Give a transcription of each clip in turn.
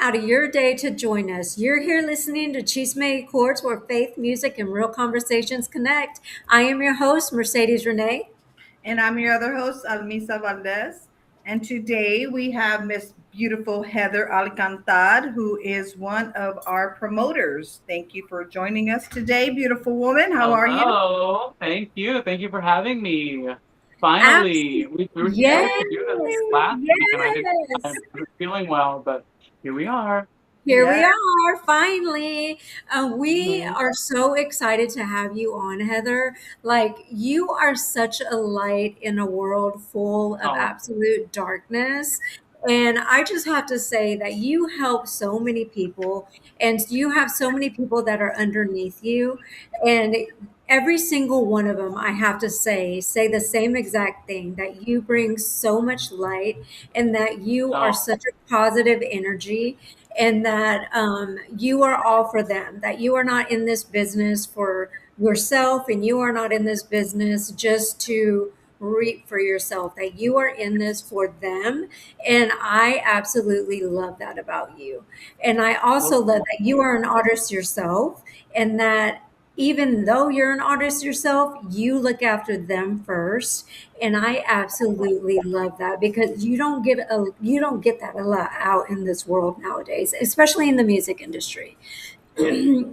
out of your day to join us. You're here listening to Chisme y Chords, where faith, music, and real conversations connect. I am your host, Mercedes Renee. And I'm your other host, Almisa Valdez. And today we have Miss Beautiful Heather Alcantar, who is one of our promoters. Thank you for joining us today, beautiful woman. How are you? Hello. Thank you. Thank you for having me. Absolutely. Finally, we were Yes, supposed to do this last week, and I yes. wasn't feeling well, but here we are. Here we Yes. are, finally. We Mhm. are so excited to have you on, Heather. Like, you are such a light in a world full of Oh, absolute darkness. And I just have to say that you help so many people, and you have so many people that are underneath you. And every single one of them, I have to say the same exact thing, that you bring so much light and that you are oh, such a positive energy, and that you are all for them, that you are not in this business for yourself, and you are not in this business just to reap for yourself, that you are in this for them. And I absolutely love that about you. And I also love well, that you are an artist yourself, and that even though you're an artist yourself, you look after them first. And I absolutely love that, because you don't get that a lot out in this world nowadays, especially in the music industry.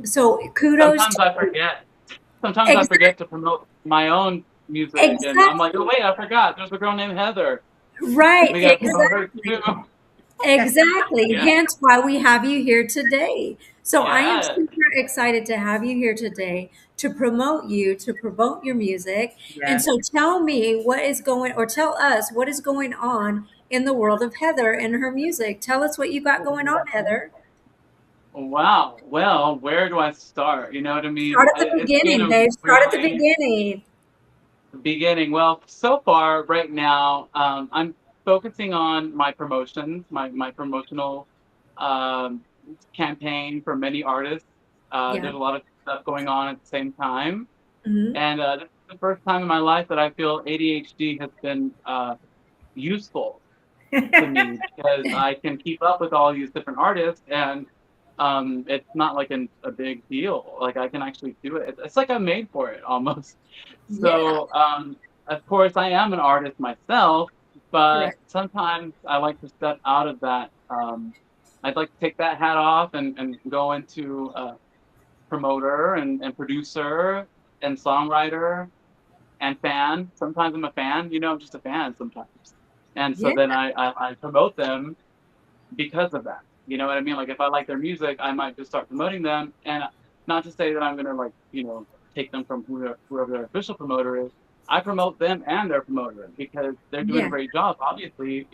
So kudos sometimes to I you. forget. Sometimes I Exactly. forget to promote my own music, and I'm like, oh Exactly. wait, I forgot. There's a girl named Heather. Right. We got to promote her too. Exactly. Exactly. Yeah. Hence why we have you here today. So I am Yeah. super excited to have you here today to promote you, to promote your music. And Yes. so tell me what is going, or tell us what is going on in the world of Heather and her music. Tell us what you got going on, Heather. Wow. Well, where do I start? You know what I mean? Start at the It's been beginning, a babe. Start at the really beginning. beginning. Well, so far, right now, I'm focusing on my promotions, my promotional um, campaign for many artists. Yeah. There's a lot of stuff going on at the same time, Hmm. and this is the first time in my life that I feel ADHD has been useful to me, because I can keep up with all these different artists, and it's not like a big deal. Like I can actually do it. It's like I'm made for it almost. Yeah. So of course I am an artist myself, but Correct. sometimes I like to step out of that. I'd like to take that hat off and go into promoter and producer and songwriter and fan. Sometimes I'm a fan, I'm just a fan sometimes. And so Yeah. then I promote them because of that. You know what I mean? Like if I like their music, I might just start promoting them. And not to say that I'm gonna like, take them from whoever their official promoter is. I promote them and their promoter because they're doing a Yeah. great job, obviously.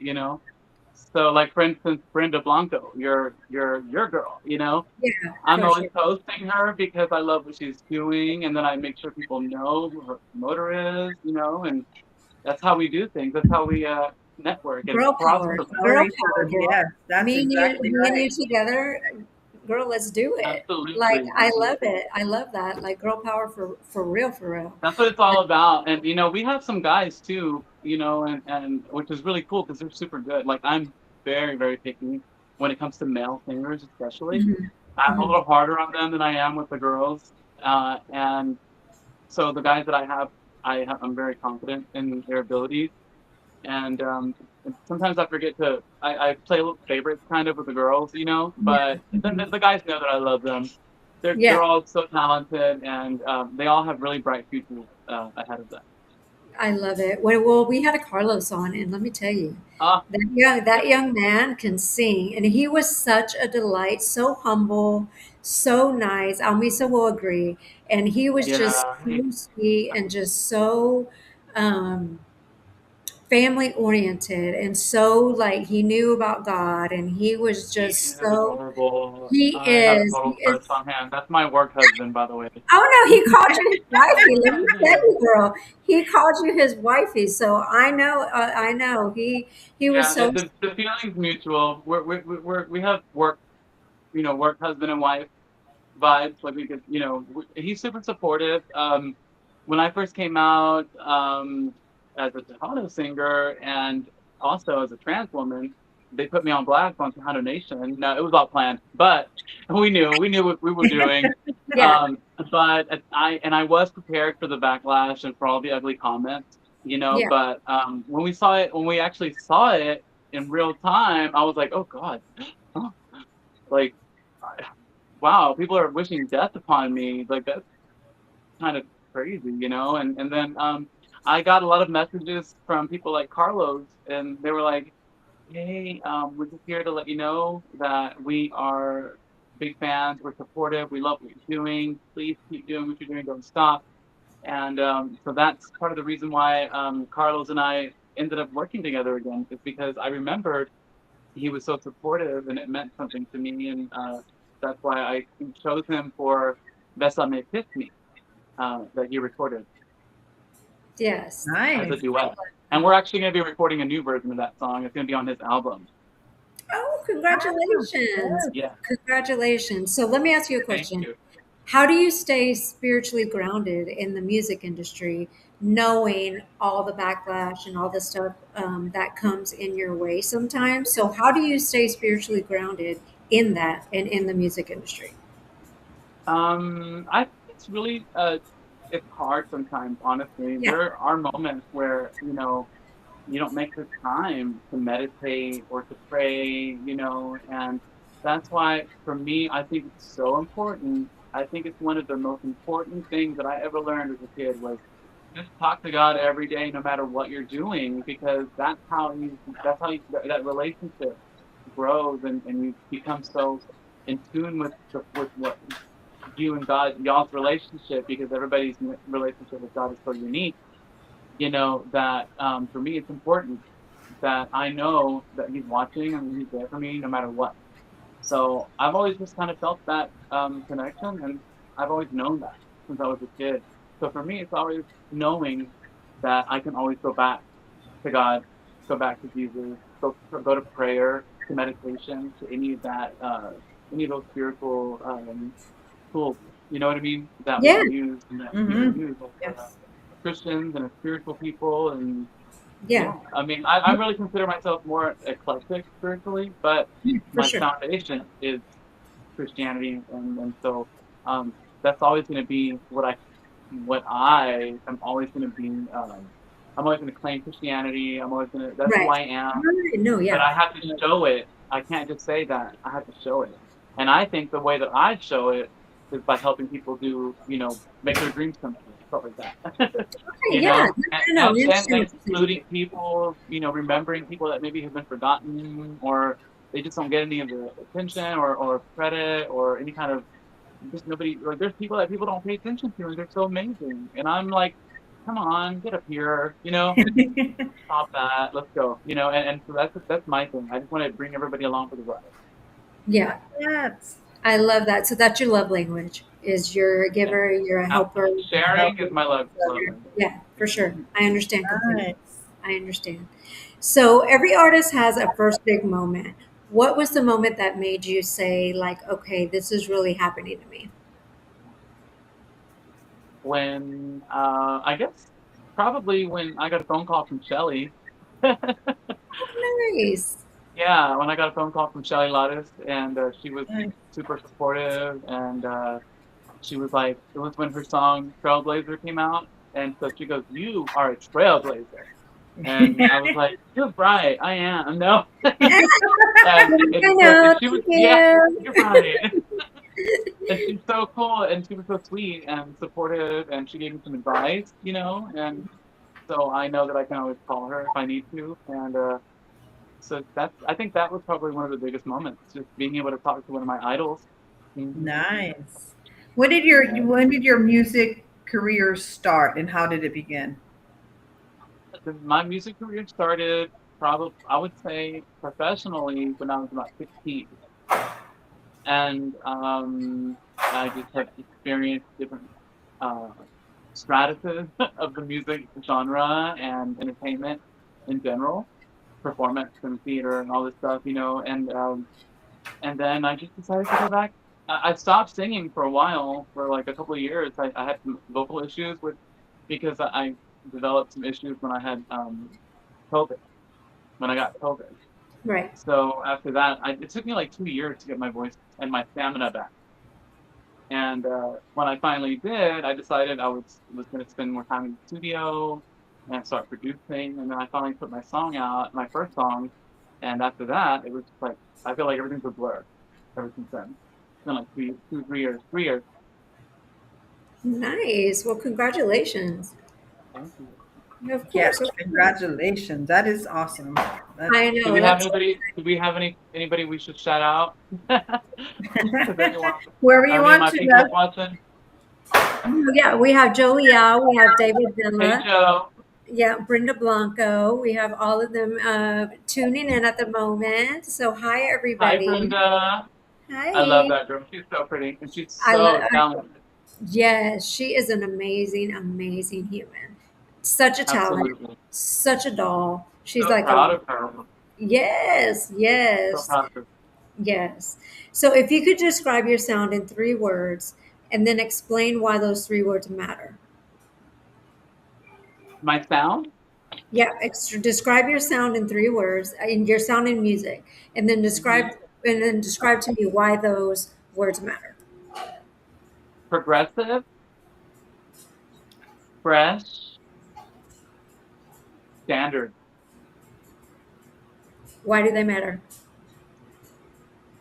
So like for instance, Brenda Blanco, your girl, Yeah. I'm For always sure. posting her because I love what she's doing, and then I make sure people know who her promoter is, and that's how we do things. That's how we network and Girl power. prosper. Girl Empower each power, other. girl. Yes, that's exactly Me and right. you together, girl, let's do it. Like, Absolutely, I love absolutely. it. I love that. Like, girl power for real, for real. That's what it's all about. And we have some guys too, and which is really cool because they're super good. Like I'm very, very picky when it comes to male singers, especially. Hmm. I'm a Hmm. little harder on them than I am with the girls. And so the guys that I have, I'm very confident in their abilities. And sometimes I forget I play a little favorites kind of with the girls, Yeah. but then Hmm. the guys know that I love them. They're Yeah. all so talented, and they all have really bright futures ahead of them. I love it. Well, we had a Carlos on, and let me tell you, Ah, that yeah, young man can sing, and he was such a delight, so humble, so nice. Almisa will agree, and he was just yeah, so sweet and just so um, family oriented, and so like he knew about God, and he was he just is so adorable. he I have a is total he is. crush on him. That's my work husband, by the way. Oh no, he called you his wifey. Let me tell you, girl. He called you his wifey. So I know, I know. He was Yeah, so the feeling's mutual. We have work husband and wife vibes. Like we could, he's super supportive. When I first came out as a Tejano singer and also as a trans woman, they put me on blast on Tejano Nation. No, it was all planned, but we knew what we were doing. Yeah. But I was prepared for the backlash and for all the ugly comments, Yeah. But when we actually saw it in real time, I was like, oh God, like, wow, people are wishing death upon me. Like that's kind of crazy, And then I got a lot of messages from people like Carlos, and they were like, hey, we're just here to let you know that we are big fans. We're supportive. We love what you're doing. Please keep doing what you're doing. Don't stop. And so that's part of the reason why Carlos and I ended up working together again, is because I remembered he was so supportive and it meant something to me. And that's why I chose him for Bésame Kiss Me that he recorded Yes. as a Nice. duet. And we're actually going to be recording a new version of that song. It's going to be on his album. Oh, congratulations. Yeah. Congratulations. So let me ask you a Thank question. you. How do you stay spiritually grounded in the music industry, knowing all the backlash and all the stuff that comes in your way sometimes? So, how do you stay spiritually grounded in that and in the music industry? I think it's really it's hard sometimes, honestly. Yeah. There are moments where, you don't make the time to meditate or to pray, and that's why for me I think it's so important. I think it's one of the most important things that I ever learned as a kid was just talk to God every day, no matter what you're doing, because that relationship grows, and you become so in tune with what you and y'all's relationship, because everybody's relationship with God is so unique. That for me it's important that I know that He's watching and He's there for me no matter what. So I've always just kind of felt that connection, and I've always known that since I was a kid. So for me, it's always knowing that I can always go back to God, go back to Jesus, go to prayer, to meditation, to any of those spiritual tools. You know what I mean? That we Yeah. can use and that people Mm-hmm. use as Yes. Christians and as spiritual people. And Yeah. yeah, I mean, I really consider myself more eclectic spiritually, but For my sure. foundation is Christianity, and so um, that's always going to be what I am always going to be. I'm always going to claim Christianity. That's who Right. I am. Right. No, But yeah. I have to show it. I can't just say that. I have to show it. And I think the way that I show it is by helping people make their dreams come true, stuff like that. Okay, yeah. No, no, no. I understand And what you're saying. including people, remembering people that maybe have been forgotten, or they just don't get any of the attention or credit or any kind of, just nobody, like there's people that people don't pay attention to and they're so amazing. And I'm like, come on, get up here, stop that, let's go, and so that's my thing. I just want to bring everybody along for the ride. Yeah. Yes. I love that. So that's your love language. Is you're a Yeah. giver, you're a helper. Sharing is my love language. Yeah, for sure. I understand completely. Nice. I understand. So every artist has a first big moment. What was the moment that made you say, like, okay, this is really happening to me? When I guess probably when I got a phone call from Shelly. Oh, nice. Yeah, when I got a phone call from Shelly Lattis, and she was Nice. super supportive, and she was like, it was when her song Trailblazer came out, and so she goes, "You are a trailblazer," and I was like, "You're right, I am." No, I and know. she was, Thank yeah, you. you're right. And she's so cool, and she was so sweet and supportive, and she gave me some advice, and so I know that I can always call her if I need to, and so I think that was probably one of the biggest moments, just being able to talk to one of my idols. Hmm. Nice. When did your music career start and how did it begin? My music career started probably, I would say, professionally when I was about 16, and I just have experienced different uh, stratuses of the music genre and entertainment in general, performance and theater and all this stuff, and then I just decided to go back. I stopped singing for a while, for like a couple of years. I had some vocal issues because I developed some issues when I had COVID, when I got COVID. Right. So after that, it took me like 2 years to get my voice and my stamina back. And when I finally did, I decided I was going to spend more time in the studio and start producing. And then I finally put my song out, my first song. And after that, it was just like I feel like everything's a blur ever since then. It's been like 3 years, 3 years. Nice. Well, congratulations. Thank you. Of Yes, course. Of course. congratulations. That is awesome. I Do know. we have That's anybody? Do we have anybody we should shout out? If anyone, Wherever you are any of want my to. people watching? yeah. We have Joey Yao. We have David Hey Villa. Joe. Yeah, Brenda Blanco. We have all of them tuning in at the moment. So hi, Hi everybody. Brenda. I love Hi. that girl. She's so pretty and she's I love. so talented. Yes, she is an amazing, amazing human. Such a talent. Absolutely. Such a doll. She's So like proud a of her. yes, So yes, proud of her. yes. So if you could describe your sound in 3 words and then explain why those 3 words matter. My sound? Yeah, describe your sound in 3 words, in your sound in music, and then describe Mhm. to me why those words matter. Progressive, fresh, standard. Why do they matter?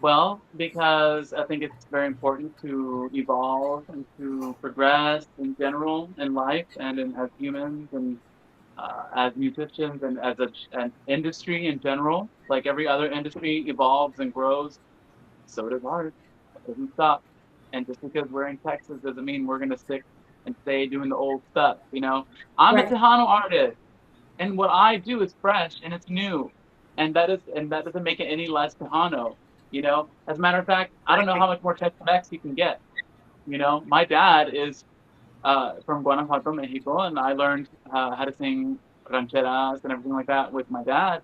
Well, because I think it's very important to evolve and to progress in general in life and as humans and as musicians and as an industry in general. Like every other industry evolves and grows, so does ours. It doesn't stop. And just because we're in Texas doesn't mean we're gonna stick and stay doing the old stuff. I'm a Right. Tejano artist, and what I do is fresh and it's new, and that doesn't make it any less Tejano. As a matter of fact, I don't know how much more Tex-Mex you can get. My dad is from Guanajuato, Mexico, and I learned how to sing rancheras and everything like that with my dad.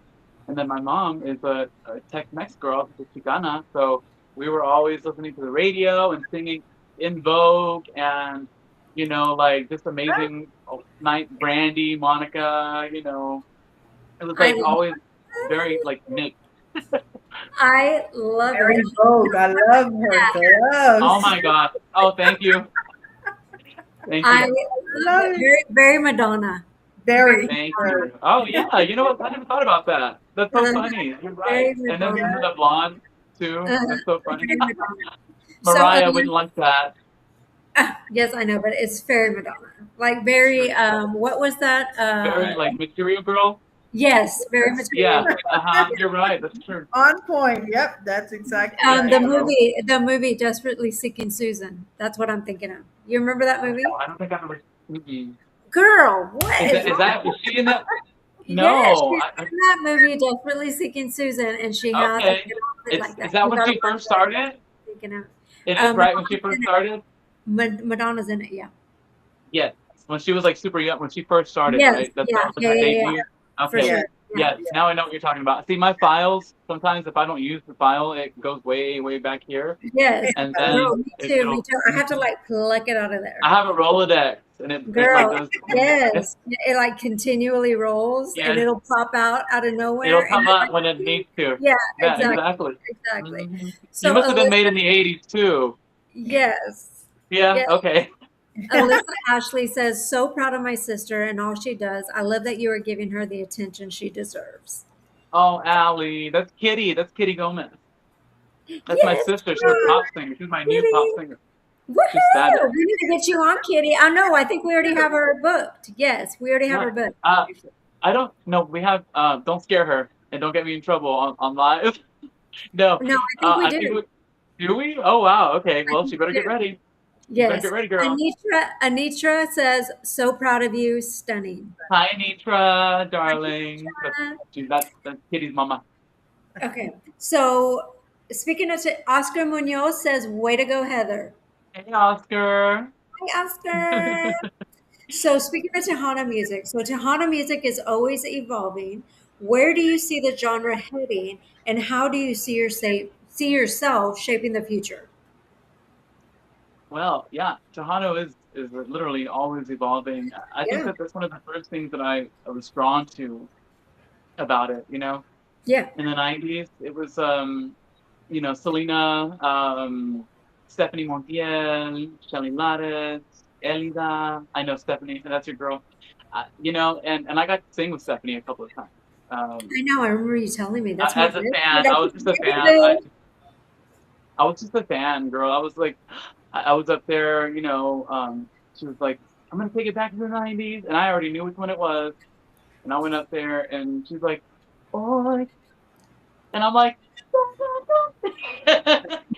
And then my mom is a Tex-Mex girl, she's a Chicana, so we were always listening to the radio and singing In Vogue and like just amazing night Brandy, Monica. It was I like always very like mixed. I love it. Mary Vogue. I love her Oh gloves. my God! Oh, thank you, thank I you. love Love it. it. Very, very Madonna. Very. Thank you. Oh yeah, you know what? I never thought about that. That's so Uh, funny. You're right. very And then Madonna. the blonde too. Uh, That's so funny. very Madonna. So, Mariah wouldn't like that. yes, I know, but it's very Madonna. Like very, True. what was that? Very like material girl. Yes, very Yeah. material. You're right. That's true. On point. Yep, that's exactly There right. The you go. movie Desperately Seeking Susan. That's what I'm thinking of. You remember that Oh, movie? I don't think I've ever. Mm-mm. Girl, what Is is that is wrong? that is she in that? Yes, No. she's in that movie Desperately Seeking Susan, and she has a Okay. good outfit It's like is that. that You when gotta she watch first that. started? Thinking of It is right when she Madonna's first in it. started. Madonna's in it. Yeah. Yes, when she was like super young, when she first started, Yes. right? That Yeah. that was Yeah. her Yeah. Yeah. debut. For Okay. Yeah. sure. Yeah. Yes, now I know what you're talking about. See, my files, sometimes if I don't use the file, it goes way, way back here. Yes. And Girl, then me too. Me it'll, too. I have to like pluck it out of I there. have a Rolodex and it like Girl, does, yes. It like continually rolls and yes, it'll pop out of it'll nowhere and come you're up like, when it needs to. yeah, Yeah, exactly. exactly. Exactly. You So must have been made Alyssa, in the 80s too. yes. Yeah, Yes. okay. Alyssa Ashley says, so proud of my sister and all she does. I love that you are giving her the attention she deserves. Oh, Allie, that's Kitty. That's Kitty Gomez. That's my Yes, sister. She's a girl, pop singer. She's my new pop Kitty. singer. She's Woohoo! fabulous. We need to get you on, Kitty. I know. I think we already have her booked. Yes, we already have her What? booked. I don't know. We have don't scare her and don't get me in trouble on live. No, No, I think we I think do. do we? Oh wow. Okay. I Well, think she we better get do. ready. You better Yes. get ready, girl. Anitra says, so proud of you. Stunning. Hi, Nitra, darling. Anitra. That's Kitty's mama. Okay. So speaking of Oscar Munoz says, way to go, Heather. Hey, Oscar. Hi, Oscar. So speaking of Tejano music, so Tejano music is always evolving. Where do you see the genre heading, and how do you see yourself shaping the future? Well, yeah, Tejano is literally always evolving. I think Yeah. that that's one of the first things that I was drawn to about it. Yeah. in the 90s. It was, Selena, Stephanie Montiel, Shelly Lares, Elida. I know Stephanie, that's your girl. And I got to sing with Stephanie a couple of times. I know. I remember you telling me. That's my As a best. fan, I was just a fan. I was just a fan, girl. I was like, I was up there, she was like, I'm gonna take it back to the 90s, and I already knew which one it was. And I went up there, and she's like, "Oh," and I'm like,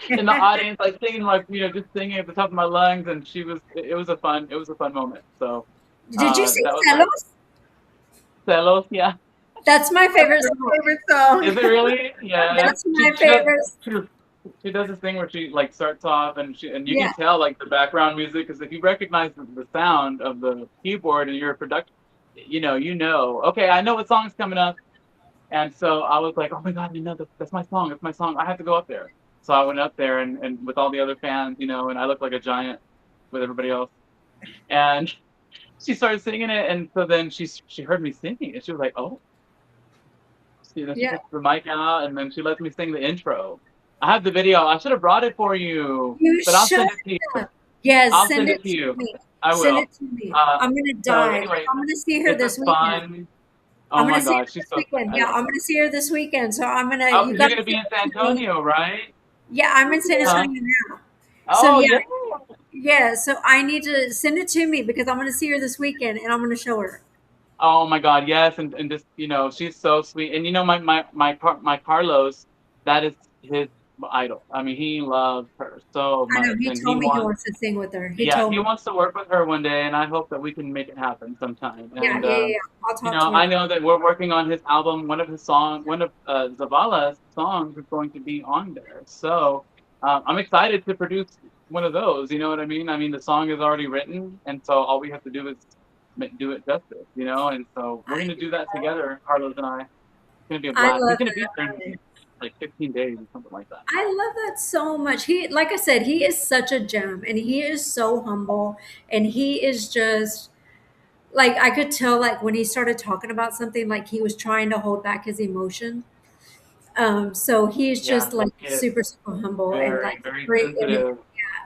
in the audience, like singing, like just singing at the top of my lungs, and it was a fun moment. So Did you sing that was my Celos? celos, yeah. That's my What's favorite your song. favorite song? Is it really? Yeah. That's my favorite. She does this thing where she like starts off and you Yeah. can tell like the background music because if you recognize the sound of the keyboard and you're a production, okay, I know what song's coming up. And so I was like, oh my God, that's my song. That's my song. I have to go up there. So I went up there and with all the other fans, and I looked like a giant with everybody else. And she started singing it. And so then she heard me singing and she was like, oh, she Yeah. takes the mic out and then she lets me sing the intro. I have the video. I should have brought it for you, You but I'll should send it to you. have. Yes, I'll send send it it to to you. me. I Send will. it to me. Uh, I'm gonna so die. anyway, I'm gonna see her it's a this weekend. fun. I'm Oh gonna my see her God, she's this so fun. weekend. I Yeah, love I'm her. gonna see her this weekend. So Oh, you because you're gotta gonna be send in it San to me. Antonio, right? Yeah, I'm in San Huh? Antonio now. So Oh yeah, yeah. yeah. So I need to send it to me because I'm gonna see her this weekend and I'm gonna show her. Oh my God, yes, and just she's so sweet, and my Carlos, that is his idol. I mean, he loves her so I know much, he and told me he wants to sing with her. He yeah, told he me. wants to work with her one day, and I hope that we can make it happen sometime. Yeah, And yeah, yeah, yeah. I'll talk to him. I know that we're working on his album. One of Zavala's songs is going to be on there, so I'm excited to produce one of those. You know what I mean? I mean, the song is already written, and so all we have to do is do it justice. And so we're gonna do that together, Carlos and I. It's gonna be a I blast. He's love gonna be there that. in like 15 days or something like that. I love that so much. Like I said, he is such a gem and he is so humble and he is just like, I could tell like when he started talking about something, like he was trying to hold back his emotion. So he's Yeah, just like he is super, super humble and very, like very great. And sensitive.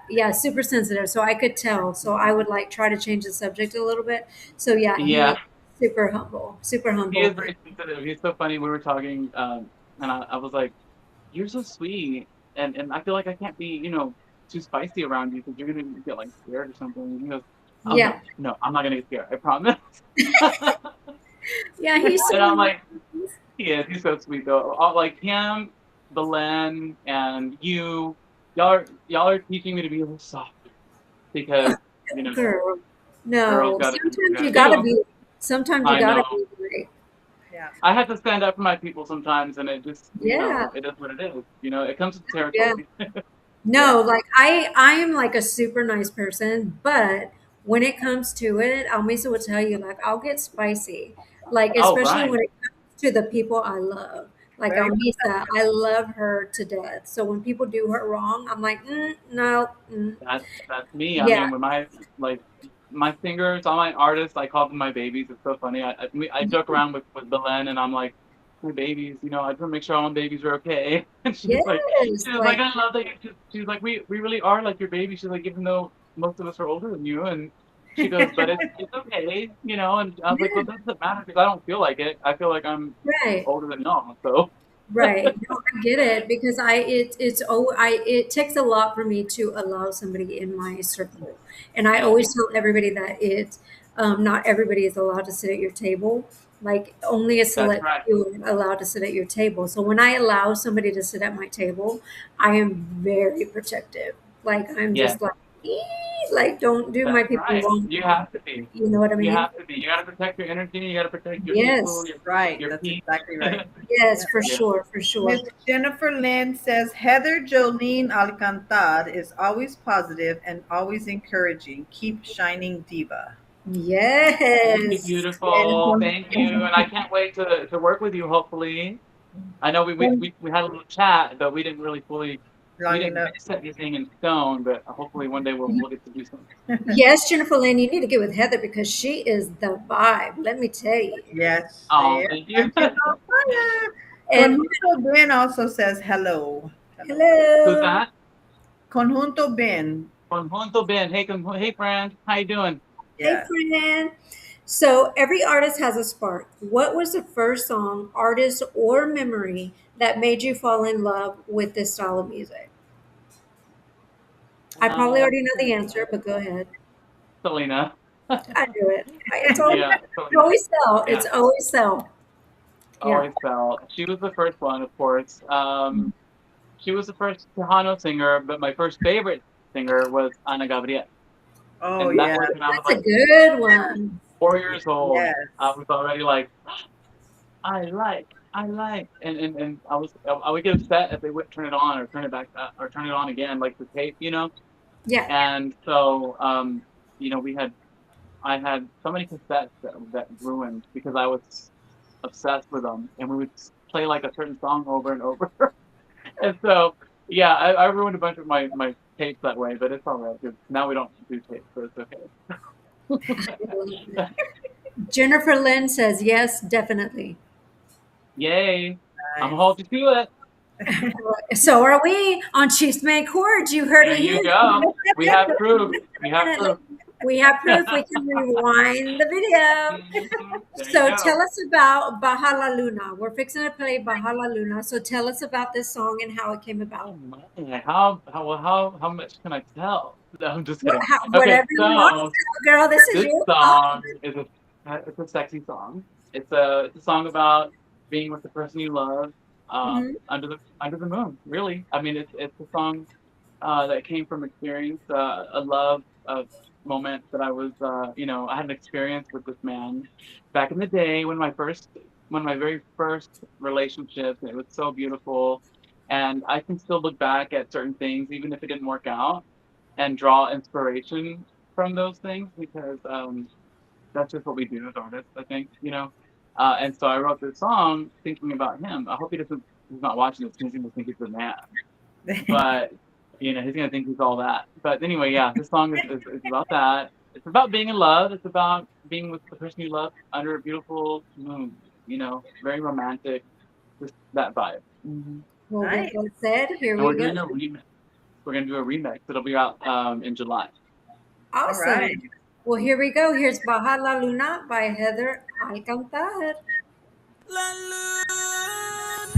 yeah, super sensitive. So I could tell. So I would like try to change the subject a little bit. So yeah, he is Yeah, super he is humble. very sensitive. He's so funny. We were talking, and I was like, "You're so sweet," and I feel like I can't be, too spicy around you because you're gonna get like scared or something. And he goes, "Oh Yeah. no, no, I'm not gonna get scared. I promise." Yeah, he's And I'm so like, he is. He's so sweet though. All, like him, Belen, and y'all are teaching me to be a little soft because girl. girls No, gotta do what they sometimes you gotta gotta do. be. Sometimes you I gotta know. be great. Yeah. I have to stand up for my people sometimes, and it just, Yeah, it is what it is. It comes with the yeah. territory. Yeah. No, like I am like a super nice person, but when it comes to it, Almisa will tell you like I'll get spicy. Like Oh, especially right. when it comes to the people I love. Like Very Almisa, I love her to death. So when people do her wrong, I'm like, no, That's me. I yeah, mean, when like my singers, all my artists, I call them my babies. It's so funny. I joke around with Belen, and I'm like, my babies. I just want to make sure all my babies are okay. And yes, like I love that. She's like, we really are like your baby. She's like, even though most of us are older than you, and she goes, but it's okay. And I was like, well, yeah, that doesn't matter because I don't feel like it. I feel like I'm right. older than y'all. So Right. No, I get it because it takes a lot for me to allow somebody in my circle. And I yeah, always tell everybody that not everybody is allowed to sit at your table. Like only a that's select right. few are allowed to sit at your table. So when I allow somebody to sit at my table, I am very protective. Like I'm Yeah, just like, like don't do my that's people right. wrong. You have to be. You know what I You mean? have to be. You got to protect your energy. You got to protect your people, Yes. right. your That's peace. exactly right. Yes, Yeah. for Yeah. sure, for sure. Miss Jennifer Lynn says Heather Jolene Alcantar is always positive and always encouraging. Keep shining, diva. Thank you, Yes. beautiful. Thank you, and I can't wait to work with you. Hopefully, I know we had a little chat, but we Long didn't enough. set anything in stone. But hopefully one day we'll get to do something. Yes, Jennifer Lynn, you need to get with Heather because she is the vibe. Let me tell you. Yes, Oh, yeah. thank you. She's on fire. And Conjunto Ben also says hello. Hello. Who's hello. that? Conjunto Ben. Conjunto Ben. Hey, friend. How you doing? Hey, Yes. friend. So every artist has a spark. What was the first song, artist, or memory that made you fall in love with this style of music? I probably already know the answer, but go ahead. Selena. I knew it. It's always, Yeah, it's Selena. always sell. Yeah, It's always sell. Yeah. always felt. She was the first one, of course. She was the first Tejano singer, but my first favorite singer was Ana Gabriel. Oh And that yeah. was when I was That's a like good one. 4 years old. Yes. I was already like, I like, and I would get upset if they wouldn't turn it on or turn it back or turn it on again, like the tape, Yeah. And so, I had so many cassettes that ruined because I was obsessed with them, and we would play like a certain song over and over. And so, yeah, I ruined a bunch of my tapes that way, but it's all right because now we don't do tapes, so it's okay. Jennifer Lynn says yes, definitely. Yay! I'm gonna Nice. hold you to it. So are we on Chisme y Chords. You heard There it you here. go. We have proof. We have Definitely. proof. We have proof. We can rewind the video. There you So go. tell us about Baja La Luna. We're fixing to play Baja La Luna. So tell us about this song and how it came Oh about. my! How much can I tell? No, I'm just kidding. Okay, Whatever you want to so tell, girl. This is this your song song. is a sexy song. It's a song about being with the person you love, Hmm. under the moon. Really, I mean, it's a song that came from experience, a love moment that I was, I had an experience with this man back in the day one of my very first relationships. And it was so beautiful, and I can still look back at certain things, even if it didn't work out, and draw inspiration from those things because that's just what we do as artists, I think, And so I wrote this song thinking about him. I hope he's not watching this because he's gonna think he's a man, but he's gonna think he's all that. But anyway, yeah, this song is about that. It's about being in love. It's about being with the person you love under a beautiful moon. Very romantic. Just that vibe. Well, with Nice. that said, here And we we're go. doing a remix. We're gonna do a remix. It'll be out in July. All right. Awesome. Well, here we go. Here's Baja La Luna by Heather Alcantar. La luna.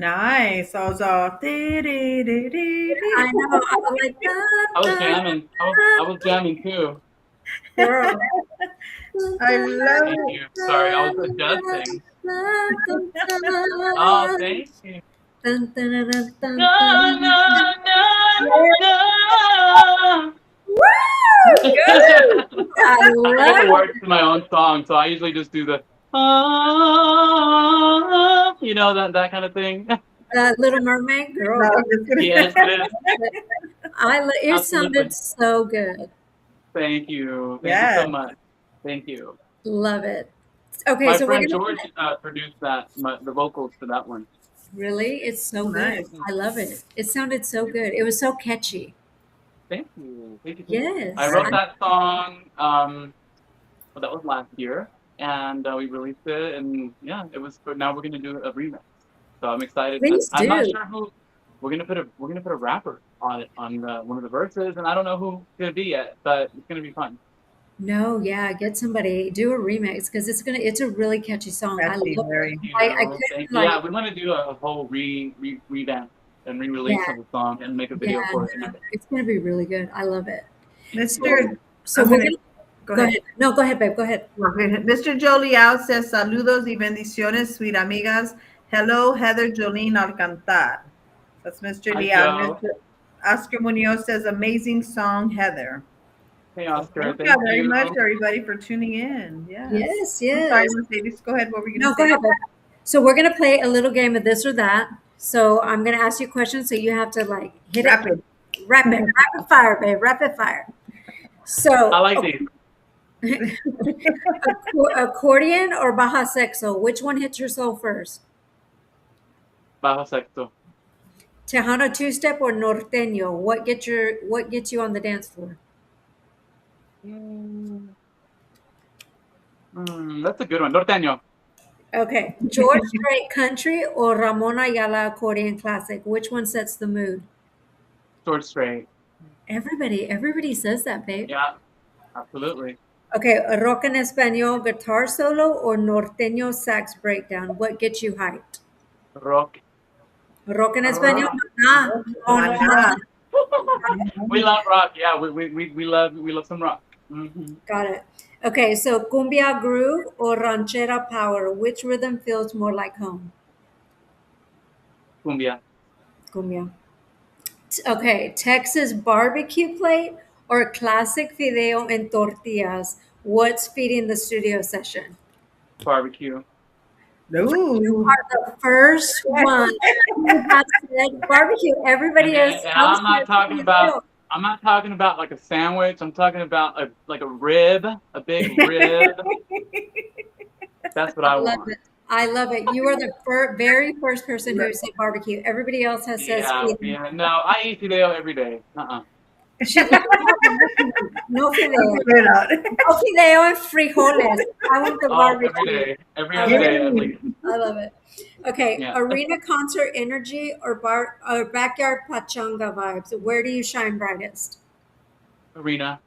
Nice. I was all. I know. I was like, I was da, jamming. I was jamming too. girl. I love Thank it. you. Sorry, I was adjusting. Oh, thank you. Na, na, na, na. Woo! Good. I I love never it. work to my own song, so I usually just do the that kind of thing. That Little Mermaid, No, girl. I'm just kidding. Yes, it is. It Absolutely. sounded so good. Thank you. Thank you Yes. so much. Thank you. Love it. Okay, My so we're friend gonna George produced the vocals for that one. really. It's so Oh, good. nice. I love it. It sounded so good. It was so catchy. Thank you. Thank you. Thank you. I Yes. wrote that song. Well, that was last year, and we released it, and yeah, it was. But now we're gonna do a remix, so I'm excited. Please I'm not do. sure who we're gonna put a rapper on it on one of the verses, and I don't know who it's gonna be yet, but it's gonna be fun. No, yeah, get somebody, do a remix because it's a really catchy song. I Catchy, love it. very. I Thank couldn't you. like, Yeah, we want to do a whole revamp and re-release yeah, of the song and make a yeah, video for it and no, everything. it's gonna be really good. I love it. Mr. So, so I'm we're gonna gonna go go ahead. ahead. No, go ahead, babe. Go ahead. Okay. Mr. Joliao says saludos y bendiciones, sweet amigas. Hello, Heather Jolene Alcantar. That's Mr. Hi, Liao. Joe. Mr. Oscar Munoz says amazing song, Heather. Hey, Well, Oscar. thank you Thank very much, you. everybody, for tuning in. Yes. Yes, I'm sorry, yes. Mercedes. Go ahead. What were you going No, to go say? ahead, babe. So we're gonna play a little game of this or that. So I'm gonna ask you questions, so you have to like hit it Rapid. rapid fire, babe, rapid fire. I So, like these. accordion or baja sexo? Which one hits your soul first? Bajo sexto. Tejano two-step or norteño? What gets you on the dance floor? That's a good one. Norteño. Okay, George Strait country or Ramon Ayala accordion classic? Which one sets the mood? Short straight. Everybody says that, babe. Yeah, absolutely. Okay, rock en español guitar solo or norteño sax breakdown? What gets you hyped? Rock. Rock en español, Rock. maná. Oh, no, Maná. We love rock. Yeah, we love some rock. Hmm. got it. Okay, so cumbia groove or ranchera power? Which rhythm feels more like home? Cumbia. Cumbia. Okay, Texas barbecue plate or classic fideo and tortillas? What's feeding the studio session? Barbecue. You Ooh. are the first one who has said barbecue. Everybody else And else said fideo. I'm not talking about like a sandwich. I'm talking about like a rib, a big rib. That's what I I love want. it. I love it. You are the very first person who said barbecue. Everybody else has says Yeah, fideo. yeah. No, I eat fideo every day. No I'll fideo. figure it out. No fideo and frijoles. I want the Oh, every barbecue. day, every I other love day it. at least. I love it. Okay, Yeah. arena concert energy or backyard pachanga vibes. Where do you shine brightest? Arena.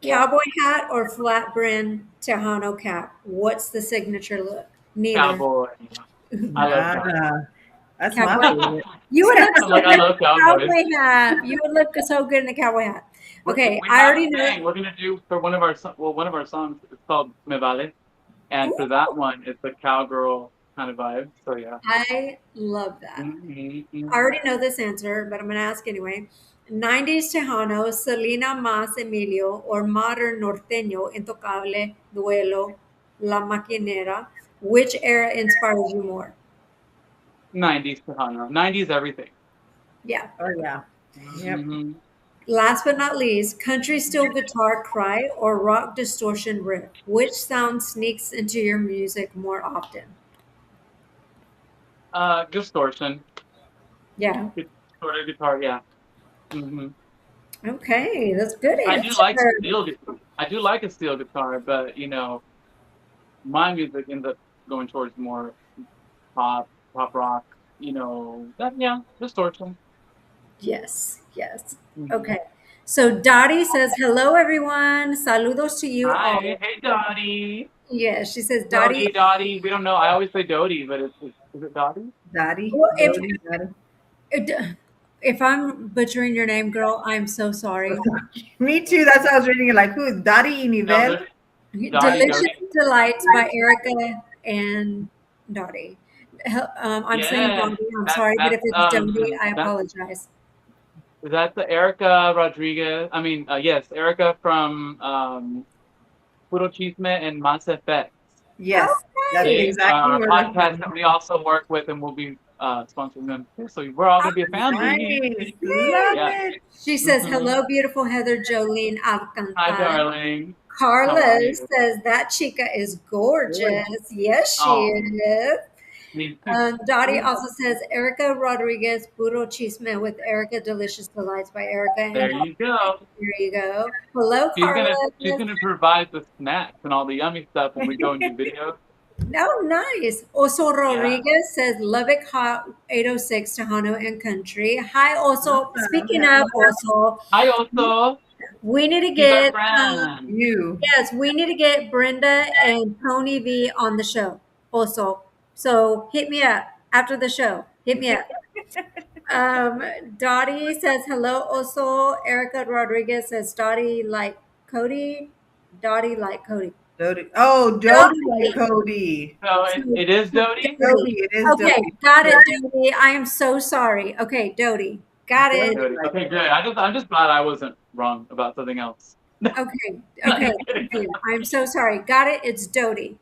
Cowboy hat or flat brim Tejano cap? What's the signature look? Neither. Cowboy. I love cowboys. Ah, that's my Cowboy. favorite. You would look I'm so like, I good love in a cowboys. cowboy hat. You would look so good in a cowboy hat. Okay, We I have already a know. thing we're gonna do for one of our songs. It's called Me Vale, and for that one, it's a cowgirl kind of vibe. So yeah. I love that. Mm-hmm. I already know this answer, but I'm going to ask anyway. 90s Tejano, Selena Mas Emilio, or modern norteño, Intocable, Duelo, La Maquinera. Which era inspires you more? 90s Tejano. 90s everything. Yeah. Oh, yeah. Yep. Mm-hmm. Last but not least, country steel guitar cry or rock distortion riff. Which sound sneaks into your music more often? Distortion. Yeah. Distorted guitar. Yeah. Mm-hmm. Okay, that's a good I do like answer. steel guitar. I do like a steel guitar, but my music ends up going towards more pop rock. Distortion. Yes, yes. Mhm. Okay. So Dottie says, hello, everyone. Saludos to you Hi, all. hey Dottie. Yes, she says, Dottie. Dottie. We don't know. I always say Dottie, but it's Is it Dottie? Daddy. Well, Dodie, Daddy. if I'm butchering your name, girl, I'm so sorry. Me too. That's what I was reading it. Like, who is Daddy No, Nivel? there's Dottie, Delicious Dottie. Delights by Erica and Dottie. I'm saying Yeah, Dottie. I'm sorry, but if it's Dottie, I that's apologize. that's the Erica Rodriguez. I mean, yes, Erica from Puro Chisme and Mass Effects. Yes, that's Okay. They exactly are a where that's podcast that from. we also work with, and we'll be sponsoring them too. So we're all gonna be a family. Nice. Love Yeah. it. She says, Hmm. hello, beautiful Heather Jolene Hi, Alcantara. darling. How Carla are you? says, that chica is gorgeous. Yes, she Oh, is. me Dottie too. also says, Erica Rodriguez, Puro Chisme with Erica Delicious Delights by Erica. And There you go. there you go. Hello, Carla. She's gonna provide the snacks and all the yummy stuff when we go and do videos. Oh, nice. Oso Yeah. Rodriguez says Lubbock Hot 806 Tejano and Country. Hi, Oso. Speaking of Oso, Hi, also. we need to She's our get, friend. You. yes, we need to get Brenda and Tony V on the show also. So hit me up after the show. Hit me up. Um, Dottie says hello. Also, Erica Rodriguez says Dottie like Cody. Dottie like Cody. Dodie. Oh, Dodie like Dottie. Cody. So So, it is Dodie. Dodie. It is Okay, Dodie. got it, Dodie. I am so sorry. Okay, Dodie. Got Okay, it. Dodie. Okay, good. I'm just glad I wasn't wrong about something else. Okay, Not okay. kidding. Thank you. I'm so sorry. Got it. It's Dodie.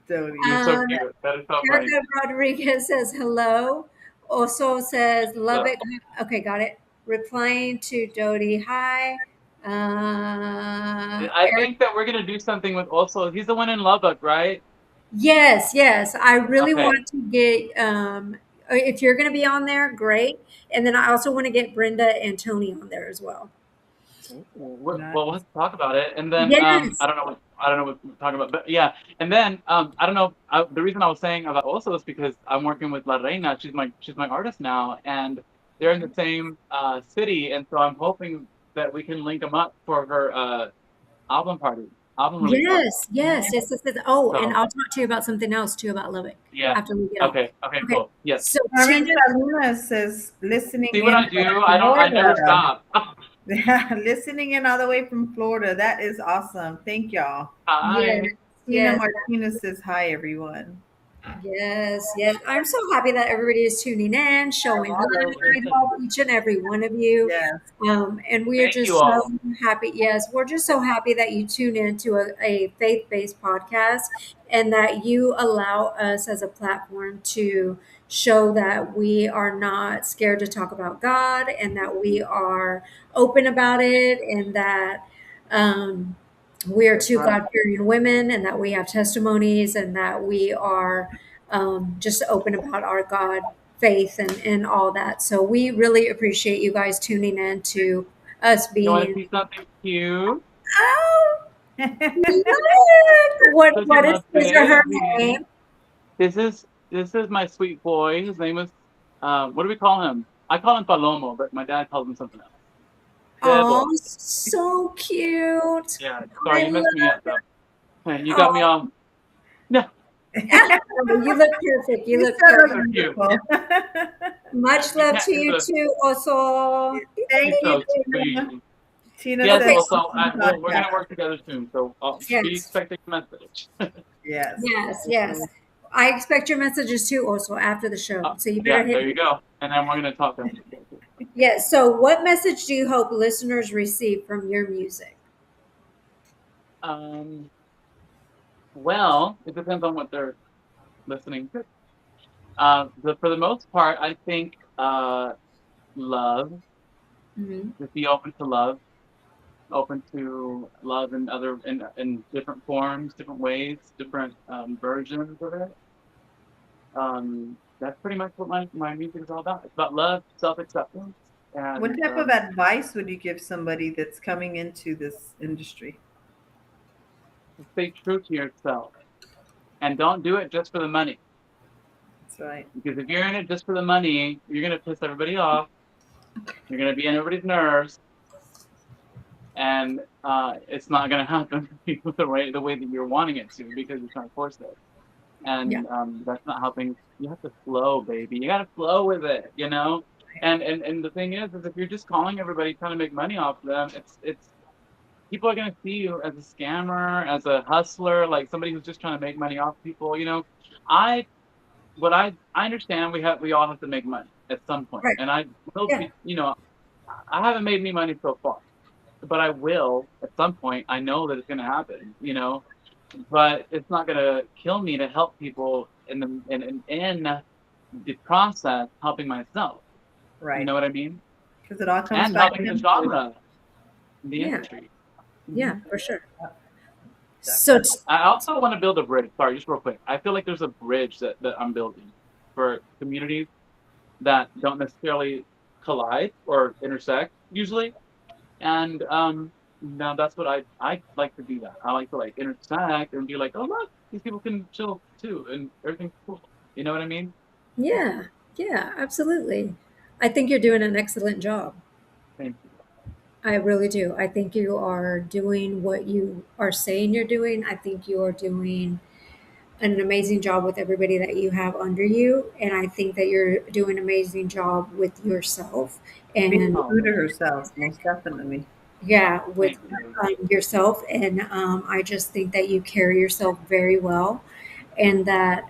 Dodie. You're so Um, cute. That is so funny. Erica Rodriguez says hello. Also says love So, it. Okay, got it. Replying to Dodie. Hi. I Eric. think that we're gonna do something with also. He's the one in Lubbock, right? Yes, yes. I really Okay. want to get if you're going to be on there, great. And then I also want to get Brenda and Tony on there as well. Nice. Well, let's talk about it. And then Yes. I don't know what we're talking about, but yeah. And then I don't know. The reason I was saying about also is because I'm working with La Reina. She's my artist now, and they're in the same city, and so I'm hoping that we can link them up for her album release party. Yes, yes, yes, yes, yes. Oh, and So I'll talk to you about something else too about Lubbock yeah. after we get off. Okay. Okay. Cool. Yes. So Carmen Tina, Salinas says listening See what in I do? from I never Florida. stop. Listening in all the way from Florida. That is awesome. Thank y'all. yes, Hi. Tina yes, Martinez says hi, everyone. yes, yes. I'm so happy that everybody is tuning in, showing love. I Listen, love each and every one of you. Yes. And we are thank just you all. so happy. Yes, we're just so happy that you tune into a faith based podcast and that you allow us as a platform to show that we are not scared to talk about God and that we are open about it and that um, we are That's two right. God fearing women and that we have testimonies and that we are just open about our God faith and all that. So we really appreciate you guys tuning in to us You want to being. see something cute? Oh, look! What Look at what is my his or her baby. name? This is my sweet boy. His name is what do we call him? I call him Palomo, but my dad calls him something else. Oh, Bebo. so cute. Yeah. I Sorry, you messed me love up though. Hey, you got me Oh, all. No, you look perfect. You You look said perfect. so it cute. beautiful. Much You love can't to do you this. too, also. Thank He's you, so Tina. sweet. Tina Yes. says Okay. Also, awesome we're gonna podcast. work together soon. So be Yes. expecting a message. Yes. Yes. Yes. I expect your messages too, also after the show. So you better Yeah. hit There me. you go. And then we're gonna talk after. Yes. So, what message do you hope listeners receive from your music? Um. Well, it depends on what they're listening to. For the most part, I think love. Mhm. Just be open to love in different forms, different ways, different versions of it. That's pretty much what my music is all about. It's about love, self acceptance, What and type of advice would you give somebody that's coming into this industry? stay true to yourself. And don't do it just for the money. That's right. Because if you're in it just for the money, you're gonna piss everybody off. You're gonna be on everybody's nerves, and it's not gonna happen the way that you're wanting it to because you're trying to force it. and that's not helping. You have to flow, baby. You got to flow with it, you know. And the thing is if you're just calling everybody trying to make money off them, it's people are gonna see you as a scammer, as a hustler, like somebody who's just trying to make money off people. You know, I I understand we all have to make money at some point, Right. and I will Yeah. be. You know, I haven't made any money so far, but I will at some point. I know that it's gonna happen. You know, but it's not gonna kill me to help people in the process, helping myself. You Right. know what I mean? Because it all comes And back helping the down to genre, the Yeah. industry. Yeah, Mhm. for sure. So, definitely. I also want to build a bridge. Sorry, just real quick. I feel like there's a bridge that I'm building for communities that don't necessarily collide or intersect usually. And now that's what I like to do that. I like to like intersect and be like, oh look, these people can chill too, and everything's cool. You know what I mean? yeah, yeah, absolutely. I think you're doing an excellent job. Thank you. I really do. I think you are doing what you are saying you're doing. I think you are doing an amazing job with everybody that you have under you. And I think that you're doing an amazing job with yourself Being and, Oh, true to herself, most definitely. yeah, with thank you. yourself. And I just think that you carry yourself very well and that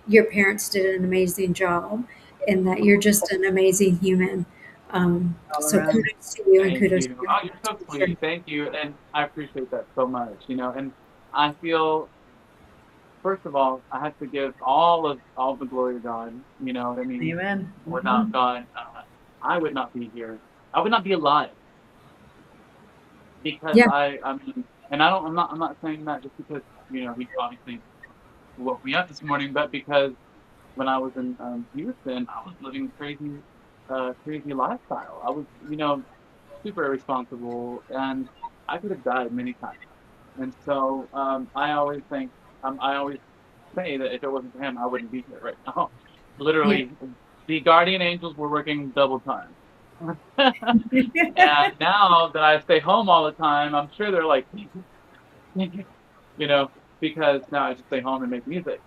your parents did an amazing job and that you're just an amazing human. All So around. kudos to you and Thank kudos to you. your Oh, you're so parents for sure. sweet. Thank you. And I appreciate that so much, you know. And I feel, first of all, I have to give all the glory to God. You know what I mean? Amen. Without God, I would not be here. I would not be alive because Yeah, I mean, and I don't. I'm not saying that just because you know he obviously woke me up this morning, but because when I was in Houston, I was living crazy, crazy lifestyle. I was, you know, super irresponsible, and I could have died many times. And so I always say that if it wasn't for him, I wouldn't be here right now. yeah, Literally, the guardian angels were working double time. And now that I stay home all the time, I'm sure they're like, you know, because now I just stay home and make music.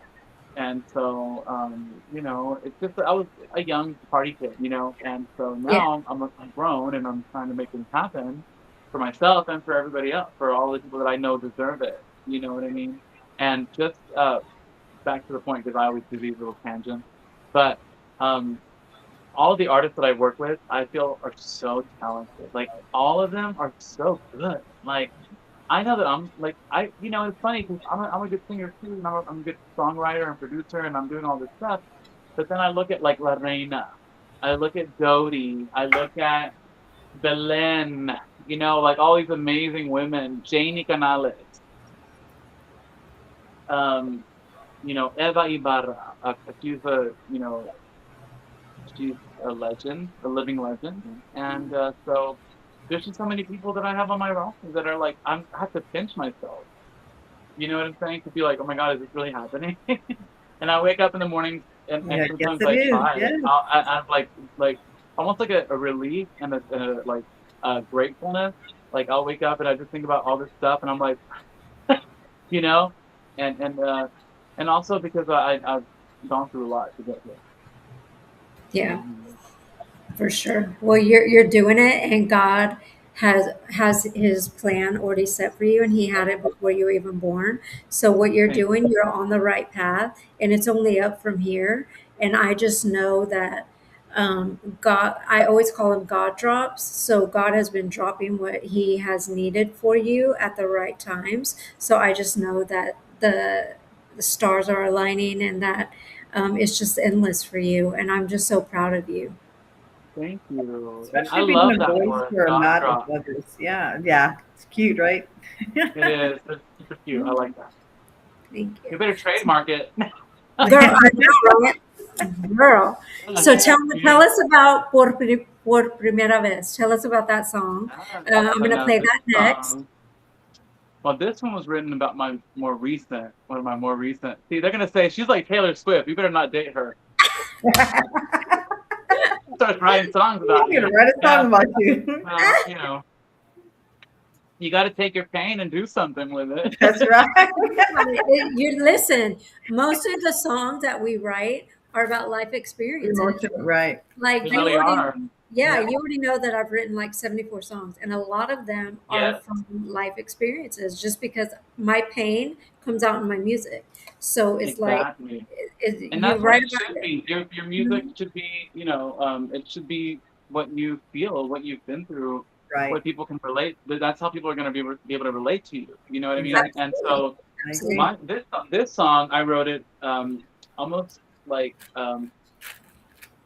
And so, you know, it's just I was a young party kid, you know, and so yeah, now I'm grown and I'm trying to make things happen for myself and for everybody else, for all the people that I know deserve it. You know what I mean? And just back to the point because I always do these little tangents, but um, all of the artists that I work with, I feel are so talented. Like all of them are so good. Like I know that I'm like you know, it's funny because I'm a good singer too, and I'm a good songwriter and producer, and I'm doing all this stuff. But then I look at like La Reina, I look at Dodie, I look at Belen, you know, like all these amazing women, Janie Canales, um, you know, Eva Ibarra, she's a you know she's a legend, a living legend, and so there's just so many people that I have on my roster that are like I have to pinch myself. You know what I'm saying? To be like, oh my God, is this really happening? And I wake up in the morning and Yeah, yes, sometimes it I is. cry. Yes. I'm like almost like a relief and a like gratefulness. Like I'll wake up and I just think about all this stuff and I'm like, you know, and and uh, and also because I've gone through a lot to get here. yeah. Mhm. For sure. Well, you're doing it, and God has His plan already set for you, and He had it before you were even born. So what you're Thank doing, you're on the right path, and it's only up from here. And I just know that God. I always call Him God drops. So God has been dropping what He has needed for you at the right times. So I just know that the stars are aligning, and that it's just endless for you. And I'm just so proud of you. thank you. And I Especially being love a that voice word, for a God lot of drop. others. Yeah, yeah. It's cute, right? It is. It's super cute. I like that. Thank You you. better trademark it. Girl, I know, right? Girl. So tell us about Por Primera Vez. Tell us about that song. I'm So going to now play this that next. song, well, this one was written about one of my more recent. See, they're gonna say she's like Taylor Swift. You better not date her. Starts writing songs I'm about gonna you. write a song Yeah. about you. Well, you know, You got to take your pain and do something with it. That's right. You listen, most of the songs that we write are about life experiences. Emotional, right. Like They you really already, are. yeah, Yeah. you already know that I've written like 74 songs, and a lot of them are Yes, from life experiences, just because my pain comes out in my music. So it's like, exactly. And you that's what write it about should it. be. Your music Mhm. should be, it should be what you feel, what you've been through, Right. what people can relate. That's how people are going to be able to relate to you. You know what I mean? Exactly. And Absolutely. so I agree. Absolutely. this song I wrote it almost like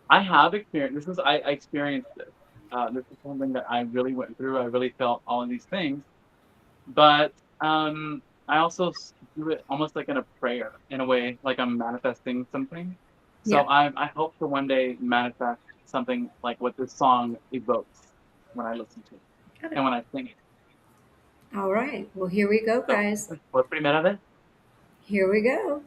I have experienced. I experienced this. This is something that I really went through. I really felt all of these things, but I also do it almost like in a prayer, in a way, like I'm manifesting something. So Yeah. I hope to one day manifest something like what this song evokes when I listen to it Got it. and when I sing it. All right. Well, here we go, So, guys. por primera vez. Here we go.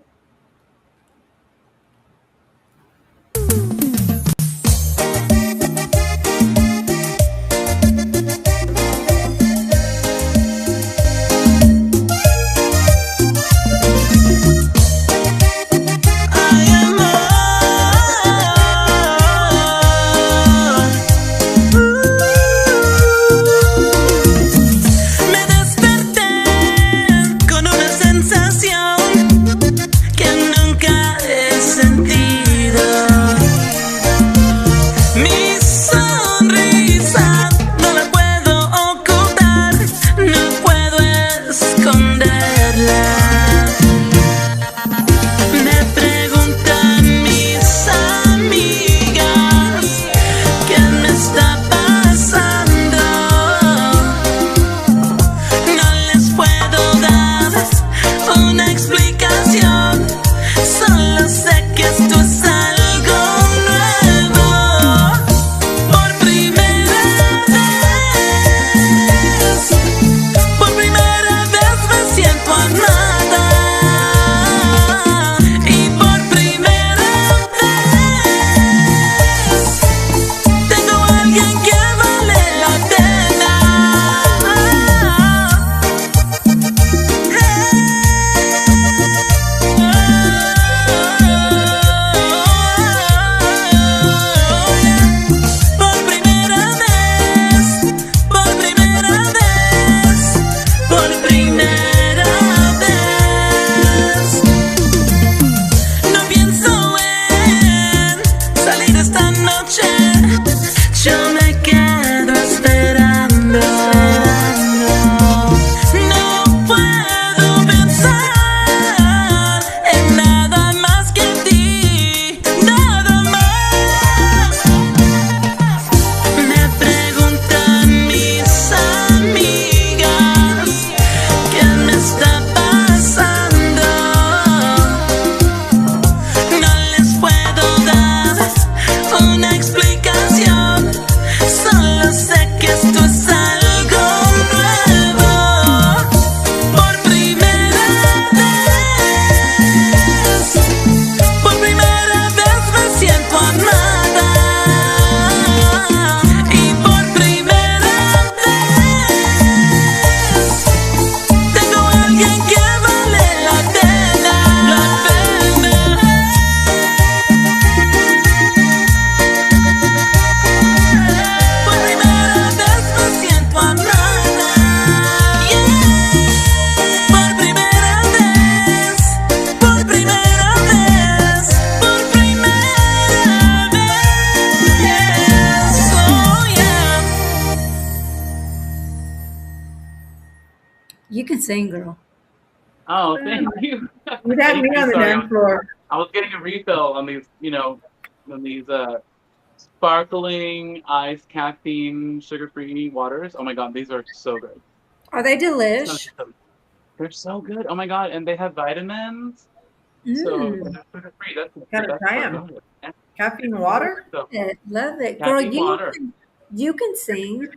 Ay, amor. Me desperté con una sensación que nunca he sentido. Mi sonrisa no la puedo ocultar, no puedo esconderla. Me preguntan mis amigas qué me está pasando. No les puedo dar una explicación, solo sé que esto es algo nuevo. Por primera vez me siento amada. Y por primera vez tengo a alguien que vale la pena. Por primera vez, por primera vez, por primera vez. No pienso en salir esta noche, yo me quedo esperando. No puedo pensar en nada más que en ti, nada más. Me preguntan mis amigas qué me está pasando. No les puedo dar una explicación, solo sé que esto es algo nuevo. Por primera vez me siento amada. Y por primera vez tengo a alguien que vale la pena, la pena. Por primera vez me siento amada. Yeah. Por primera vez, por primera vez, por primera vez. Oh, yeah. You can sing, girl. Oh, thank you. You had Thank me you. on the Sorry, dance floor. I was getting a refill on these, on these sparkling ice caffeine sugar-free waters. Oh my God, these are so good. Are they It's gonna delish? be so- They're so good. Oh my God, and they have vitamins. So Mm. they're sugar-free. That's the Gotta best try part 'em. about it. And Caffeine water. so Love it. Girl, caffeine water. you can sing.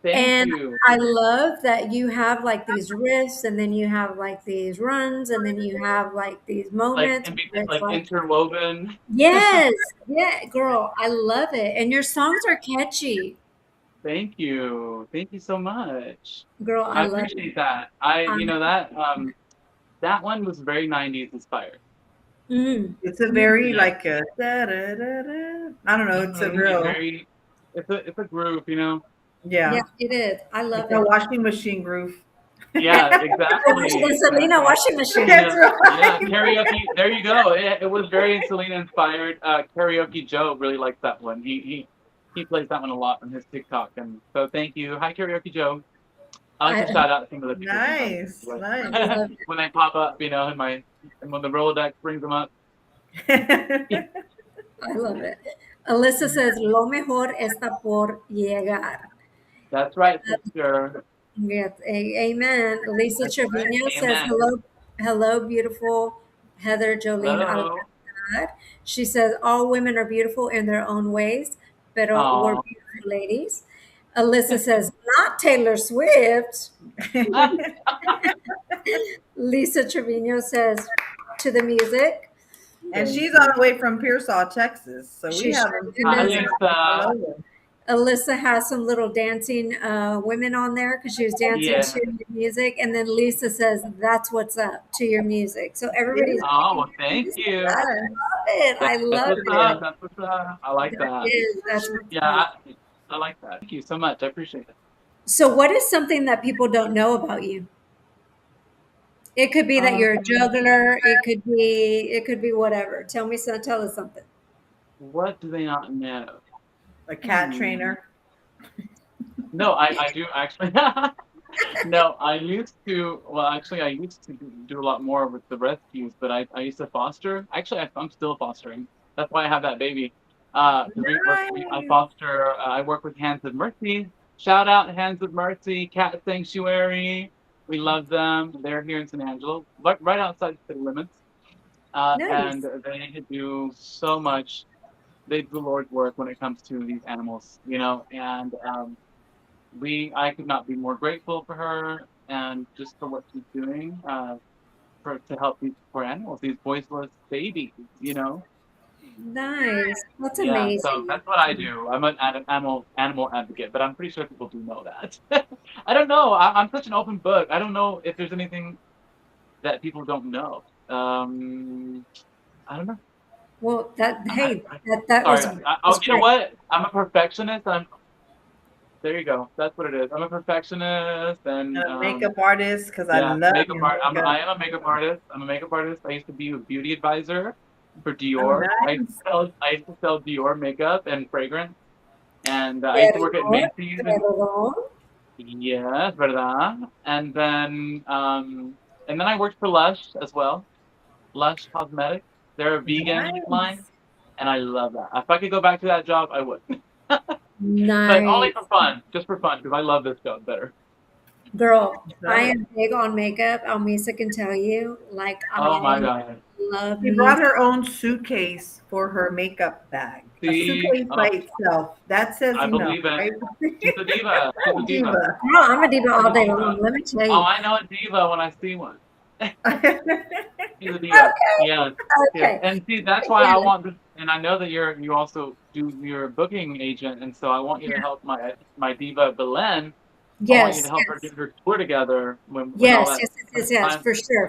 Thank And you. I love that you have like these riffs, and then you have like these runs, and then you have like these moments where it's Like like, interwoven. yes, yeah, girl, I love it. And your songs are catchy. Thank you. Thank you so much. Girl, I I love it. appreciate that. I, Um, you know, that one was very 90s inspired. mm, It's a mm. very Yeah. like a da, da, da, da. I don't know. It's a It's real, very, it's a groove, you know? Yeah, yeah. it is. I It's love a it. washing machine groove. Yeah, The exactly, Selena exactly. washing machine. That's Yeah, yeah, right. karaoke. There you go. It was very Selena inspired. Karaoke Joe really likes that one. He plays that one a lot on his TikTok, and so thank you. Hi, Karaoke Joe. I like to I, shout out some of the people sometimes Nice, like, I nice. love when they pop up, you know, and when the Rolodex brings them up. I love it. Alyssa says, lo mejor está por llegar. That's right, sister. Yes, amen. Lisa That's right. Trevino says, Amen. hello, hello, beautiful Heather Jolene Hello. Alcantara. She says, all women are beautiful in their own ways, pero we're Oh. beautiful ladies. Alyssa says, not Taylor Swift. Lisa Trevino says, to the music. And Thank she's all you. the way from Pearsall, Texas. So we She have sure a Hi, does. listener all Lisa. over. Alyssa has some little dancing women on there because she was dancing Yeah. to your music. And then Lisa says, that's what's up to your music. So everybody's Yeah. Oh, making well, their thank music. you. I Yes. love it. I That's love what's it. up. That's what's up. I like That that. is, that's what's Yeah, up. I like that. Thank you so much. I appreciate it. So what is something that people don't know about you? It could be that you're a Um, juggler. It could be whatever. Tell me some, tell us something. what do they not know? A cat Hmm. trainer. No, I do actually. No, I used to. Well, actually, I used to do a lot more with the rescues, but I used to foster. Actually, I'm still fostering. That's why I have that baby. Because I Nice. foster. I work with Hands of Mercy. Shout out Hands of Mercy Cat Sanctuary. We love them. They're here in San Angelo, but right outside the city limits. And Nice. they do so much. They do the Lord's work when it comes to these animals, you know. And I could not be more grateful for her and just for what she's doing for to help these poor animals, these voiceless babies, you know. Nice. That's Yeah, so amazing. that's what I do. I'm an animal advocate, but I'm pretty sure people do know that. I don't know. I'm such an open book. I don't know if there's anything that people don't know. I don't know. Well, that I, hey, I, that sorry. was Oh, that's you know great. what? I'm a perfectionist. There you go. That's what it is. I'm a perfectionist, and And a makeup artist because I yeah, love makeup your art. makeup. I am a makeup artist. I'm a makeup artist. I used to be a beauty advisor for Oh, Dior. nice. I used to sell Dior makeup and fragrance, and I used to work at Perdón, Macy's. And perdón. yes, verdad. And then I worked for Lush as well. Lush Cosmetics. They're a vegan line, Nice. and I love that. If I could go back to that job, I would. But only for Nice. fun, just for fun, because I love this job better. Girl, I Love it. am big on makeup. Almisa can tell you. Like Oh my I god. love She me. brought her own suitcase for her makeup bag. A See, suitcase by itself. That says I enough, believe it. right? She's a diva. She's a diva. Diva. Girl, I'm a diva She's all a day diva. long. Let me tell Oh, you. I know a diva when I see one. She's a diva. Okay, Yes, yes. okay. And see, that's I why get I it. want this. And I know that you also do your booking agent, and so I want you to Yeah. help my diva Belen. I want you to Yes, help her yes. get her tour together when all Yes, that yes, yes, comes yes, yes, time.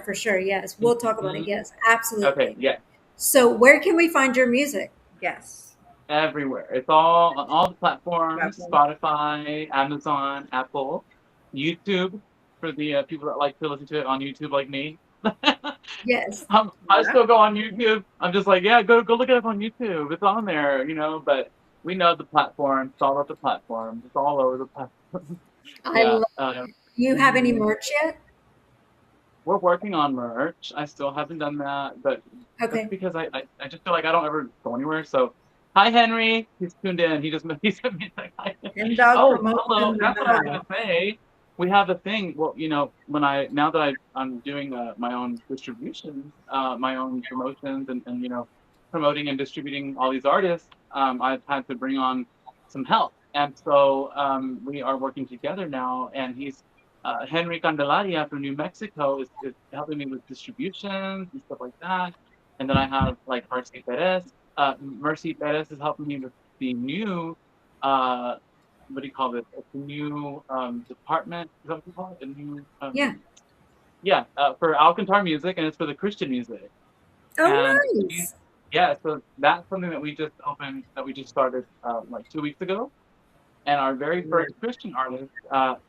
for sure. Yes. We'll talk about it. Hmm. Yes, Okay, absolutely. yeah. So where can we find your music? Yes. Everywhere. It's all on all the platforms: Platform. Spotify, Amazon, Apple, YouTube for the people that like to listen to it on YouTube, like me. Yes. I Yeah. still go on YouTube. I'm just like, yeah, go look it up on YouTube. It's on there, you know. But we know the platform. It's all over the platform. It's all over the platform. I Yeah. love you have any Mhm. merch yet? We're working on merch. I still haven't done that, but that's Okay. because I just feel like I don't ever go anywhere. So, hi Henry, he's tuned in. He sent me like, hi. Hen dog Oh, hello. promotions in That's the what I was gonna house. say. We have a thing. Well, you know, when I now that I'm doing my own distribution, my own promotions, and you know, promoting and distributing all these artists, I've had to bring on some help, and so we are working together now, and he's Henry Candelaria from New Mexico is helping me with distributions and stuff like that. And then I have like Mercy Perez. Mercy Perez is helping me with the new uh, what do you call this? It's a new department. Is that what you call it? A new Yeah. yeah, for Alcantar music, and it's for the Christian music. Oh, And she's nice. yeah, so that's something that we just opened, that we just started like 2 weeks ago. And our very first Christian artist,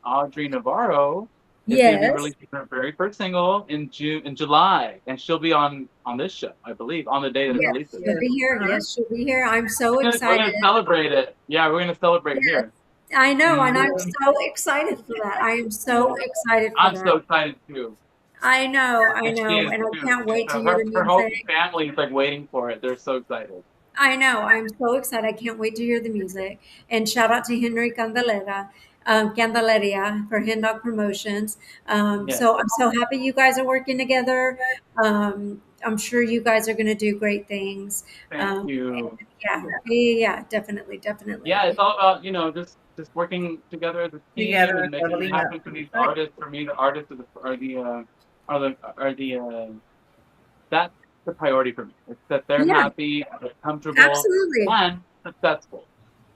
Audrey Navarro, is going to be Yes. releasing her very first single in July, and she'll be on this show, I believe, on the day that it Yes, releases. she'll be here. Yes, she'll be here. I'm so We're excited. gonna celebrate it. Yeah, we're gonna celebrate it Yes, here. I know, and I'm Mhm. so excited for that. I am so excited for I'm that. so excited too, I know, and she is and I too. can't wait to So hear the her whole music. family is like waiting for it. They're so excited. I know, I'm so excited. I can't wait to hear the music. And shout out to Henry Candelaria for Hen Dog Promotions. Yeah, So I'm so happy you guys are working together. I'm sure you guys are going to do great things. thank Um, you. yeah, definitely, Yeah, definitely. it's all about, just working together as a team Together, and making it leveling up. happen for these Right. artists. For me, the artists are the that's the priority for me. It's that they're Yeah, happy, they're comfortable, absolutely. and successful,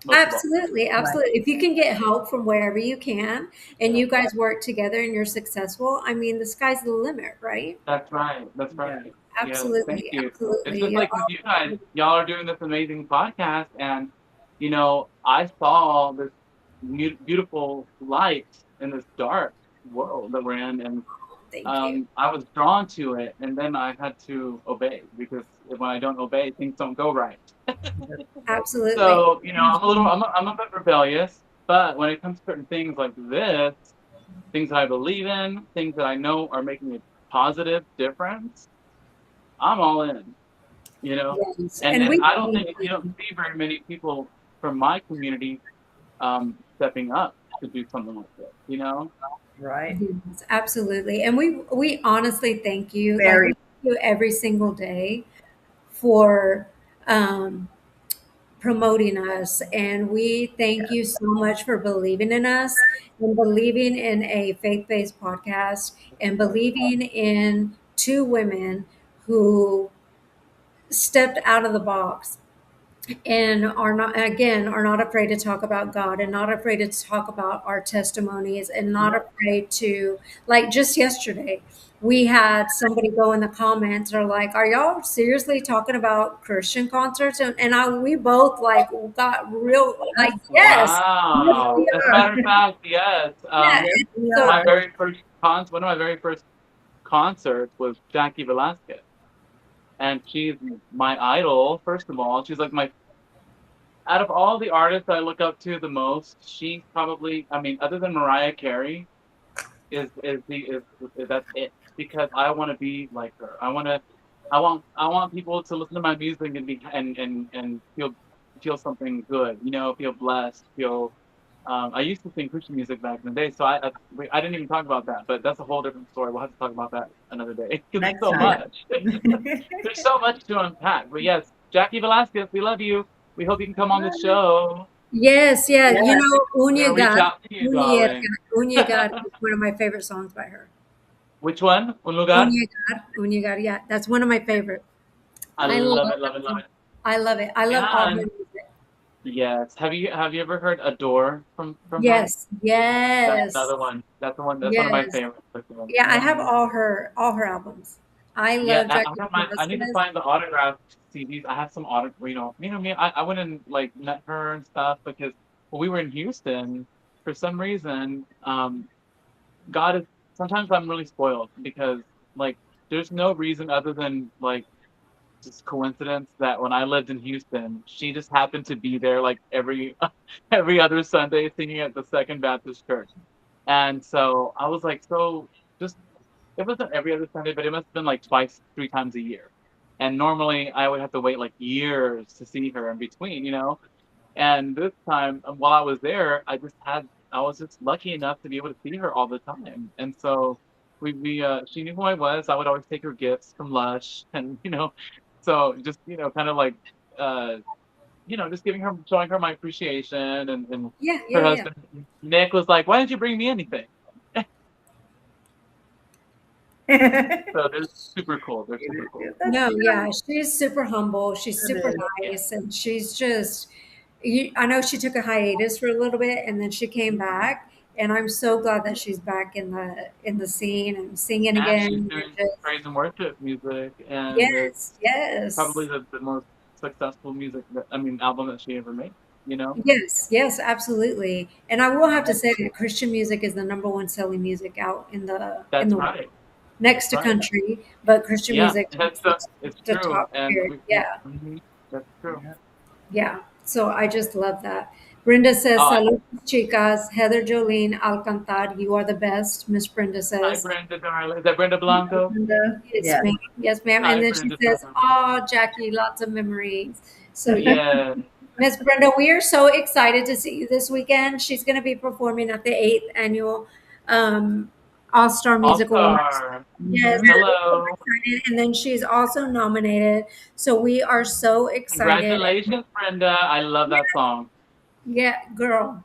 most of all. Absolutely, Right. absolutely. If you can get help from wherever you can and Yeah, you guys work together and you're successful, I mean, the sky's the limit, right? that's right. That's Yeah. right. Yes, thank Absolutely, you. It's absolutely. just like with you guys. Y'all are doing this amazing podcast, and I saw this beautiful light in this dark world that we're in, and Thank you. I was drawn to it, and then I had to obey, because when I don't obey, things don't go right. Absolutely. So I'm a bit rebellious, but when it comes to certain things like this, things that I believe in, things that I know are making a positive difference, I'm all in. You know, Yes. and And and we I don't thank think you don't you. see very many people from my community stepping up to do something like this. Right. Yes, absolutely. And we honestly thank you. Like we Very. thank you every single day for um promoting us. And we thank you so much for believing in us and believing in a faith based podcast and believing in two women who stepped out of the box and are not afraid to talk about God and not afraid to talk about our testimonies and not Yep. afraid to, like, just yesterday we had somebody go in the comments or like, are y'all seriously talking about Christian concerts? We both like got real like, yes, yes Wow. we As a are. matter of fact, yes. Yeah, Yes, and we so My are. very first one of my very first concerts was Jackie Velasquez, and she's my idol. First of all, she's like my out of all the artists I look up to the most. She's probably, I mean, other than Mariah Carey, is that's it, because I want to be like her. I want people to listen to my music and be and feel something good. Feel blessed. Feel. I used to sing Christian music back in the day, so I didn't even talk about that, but that's a whole different story. We'll have to talk about that another day because there's Next so time. much. There's so much to unpack. But yes, Jackie Velasquez, we love you. We hope you can come on the show. yes, yeah, Yeah. We're gonna reach out to you, darling. Unyegar is one of my favorite songs by her. Which one? Un lugar? Unyegar, yeah, that's one of my favorite. I I love love it, that love it, love song. it. I love it. I love all her And music. yes, have you ever heard Adore from her? Yes, That's yes, another one. That's the one. That's one of my yes. favorites. That's the one. Yeah, I have Mhm. all her albums. I Yeah, love I Jackie have I need to Velasquez. find the autographed CDs. I have some me. I went and like met her and stuff because when we were in Houston, for some reason, God is. Sometimes I'm really spoiled because like there's no reason other than like just coincidence that when I lived in Houston, she just happened to be there like every every other Sunday singing at the Second Baptist Church. And so I was like, so just it wasn't every other Sunday, but it must have been like twice, three times a year. And normally I would have to wait like years to see her in between. And this time, while I was there, I was just lucky enough to be able to see her all the time. And so she knew who I was. I would always take her gifts from Lush, and so just kind of like, uh, just showing her my appreciation. And Yeah, yeah, her yeah. husband Nick was like, "Why didn't you bring me anything?" So they're super cool. They're super cool. That's No, good. yeah, she's super humble. She's It super is. Yeah. nice, and she's just I know she took a hiatus for a little bit and then she came back, and I'm so glad that she's back in the scene and singing And she's again. And doing just praise and worship music, and it's yes, probably yes, the most successful music that, I mean, album that she ever made. You know, yes, yes, absolutely. And I will have to say that Christian music is the number one selling music out in that's the world, right. next That's to right. country, but Christian Yeah, music that's is it's the true, top and tier. Yeah. that's true. Yeah. Yeah, so I just love that. Brenda says, Oh, Salud, chicas. Heather Jolene Alcantar, you are the best, Miss Brenda hi, says. Brenda darling. Is that Brenda Blanco? Linda, Yes, yes. ma'am. Yes, ma'am. And Hi, then she Brenda says, darling. oh, Jackie, lots of memories. So, yeah. Yeah, Miss Brenda, we are so excited to see you this weekend. She's going to be performing at the 8th annual All Star All Music Awards. Star. Yes, Mhm. we're so Hello. excited. And then she's also nominated. So we are so excited. Congratulations, Brenda. I love that song. Yeah, girl.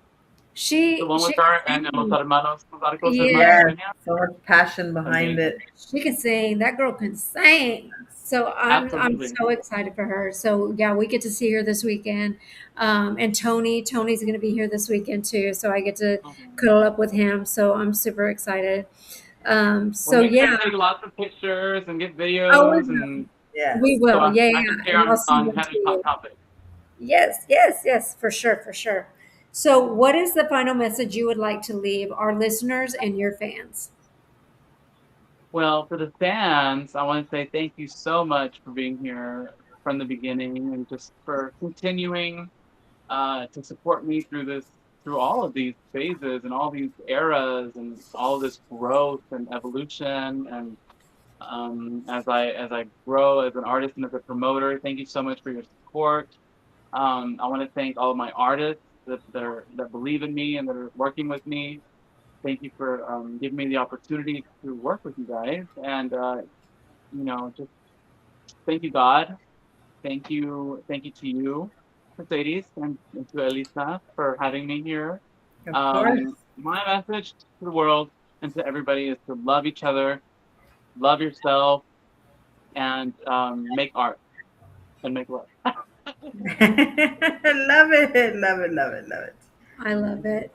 The She one she with can her and Los sing. Hermanos, Los Hermanos Yeah, Yes, Peña. so much passion behind it. Amazing. she can sing. That girl can sing. So I'm Absolutely. so excited for her. So yeah, we get to see her this weekend. And Tony's going to be here this weekend too. So I get to Mhm. cuddle up with him. So I'm super excited. Well, So make sure to yeah. take lots of pictures and get Oh, videos, and we Yes. so will. Yeah, I yeah, can yeah. share And I'll send on them to Heather's Hot you. Topic. Yes, yes, yes, for sure, for sure. So, what is the final message you would like to leave our listeners and your fans? Well, for the fans, I want to say thank you so much for being here from the beginning and just for continuing to support me through through all of these phases and all these eras and all of this growth and evolution. And as I grow as an artist and as a promoter, thank you so much for your support. I want to thank all of my artists that believe in me and that are working with me. Thank you for giving me the opportunity to work with you guys, and just thank you, God. Thank you to you, Mercedes, and to Elisa for having me here. Of course. My message to the world and to everybody is to love each other, love yourself, and make art and make love. Love it. Love it. Love it. Love it. I love it.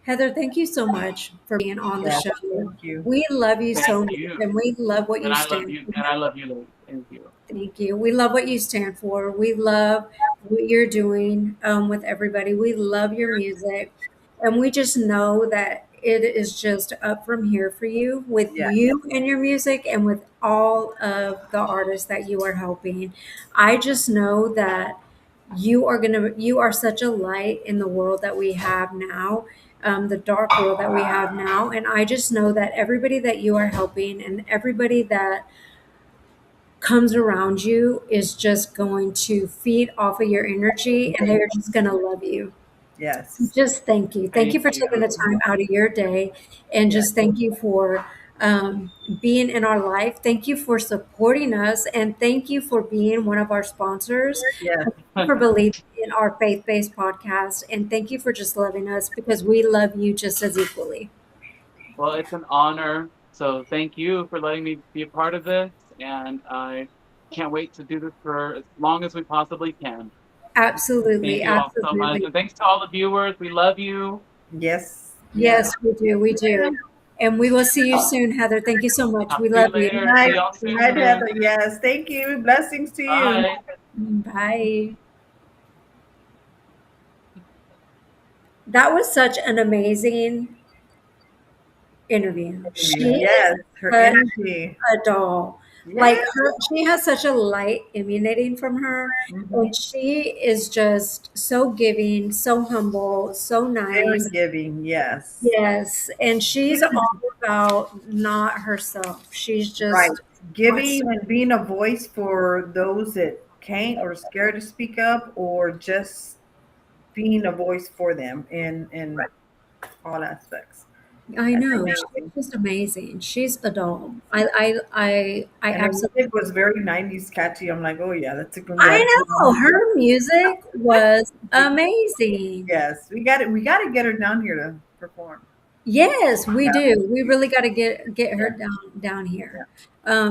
Heather, thank you so much for being on the Yes. show. Thank you. We love you Thank so much, you, and we love what and you I love stand you, for. and I love you, ladies. Thank you. Thank you. We love what you stand for. We love what you're doing with everybody. We love your music. And we just know that it is just up from here for you with Yes. you and your music and with all of the artists that you are helping. I just know that you are such a light in the world that we have now, the dark world that we have now. And I just know that everybody that you are helping and everybody that comes around you is just going to feed off of your energy and they're just going to love you. So Yes. just thank you. Thank you Thank for taking the you. time out of your day and Yes. just thank you for being in our life. Thank you for supporting us and thank you for being one of our sponsors. Yes. And thank you for believing in our faith based podcast. And thank you for just loving us because we love you just as equally. Well, it's an honor. So thank you for letting me be a part of this, and I can't wait to do this for as long as we possibly can. Thank Absolutely. you all so much, Absolutely. and thanks to all the viewers. We love you. Yes. Yes. Yes, we do. We do. And we will see you soon, Heather. Thank you so much. Talk We to you love you. Good later. See night. y'all Good night, soon. Heather. Yes. Thank you. Blessings to you. Bye. Bye. That was such an amazing interview. She is Yes. Her such energy. a doll. Like Yes. she has such a light emanating from her, Mhm. and she is just so giving, so humble, so Very nice. giving. Yes. Yes, and she's all about not herself. She's Right. just wants Giving and being a voice for those that can't or scared to speak up, or just being a voice for them in all aspects. I That's know. She's amazing. just amazing. She's a doll. I And her absolutely. music was very 90s catchy. I'm like, oh yeah, that's a good I know. one. Her music was amazing. Yes, we got it. We got to get her down here to perform. Yes, we Yeah. do. We really got to get her Yeah. down Yeah. here.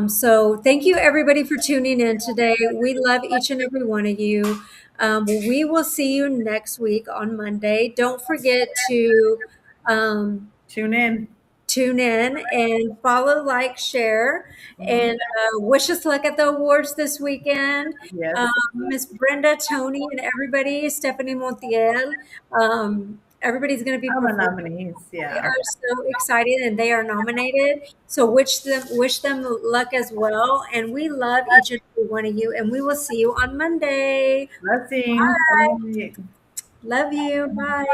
So thank you everybody for tuning in today. We love each and every one of you. We will see you next week on Monday. Don't forget to um, Tune in. tune in and follow, like, share, Mhm. and wish us luck at the awards this weekend. Yes. Miss Brenda, Tony, and everybody, Stephanie Montiel. Everybody's going to be Our performing. nominees. We Yeah. are so excited, and they are nominated. So wish them luck as well. And we love each and every one of you. And we will see you on Monday. Blessings. Bye. Love you. Bye.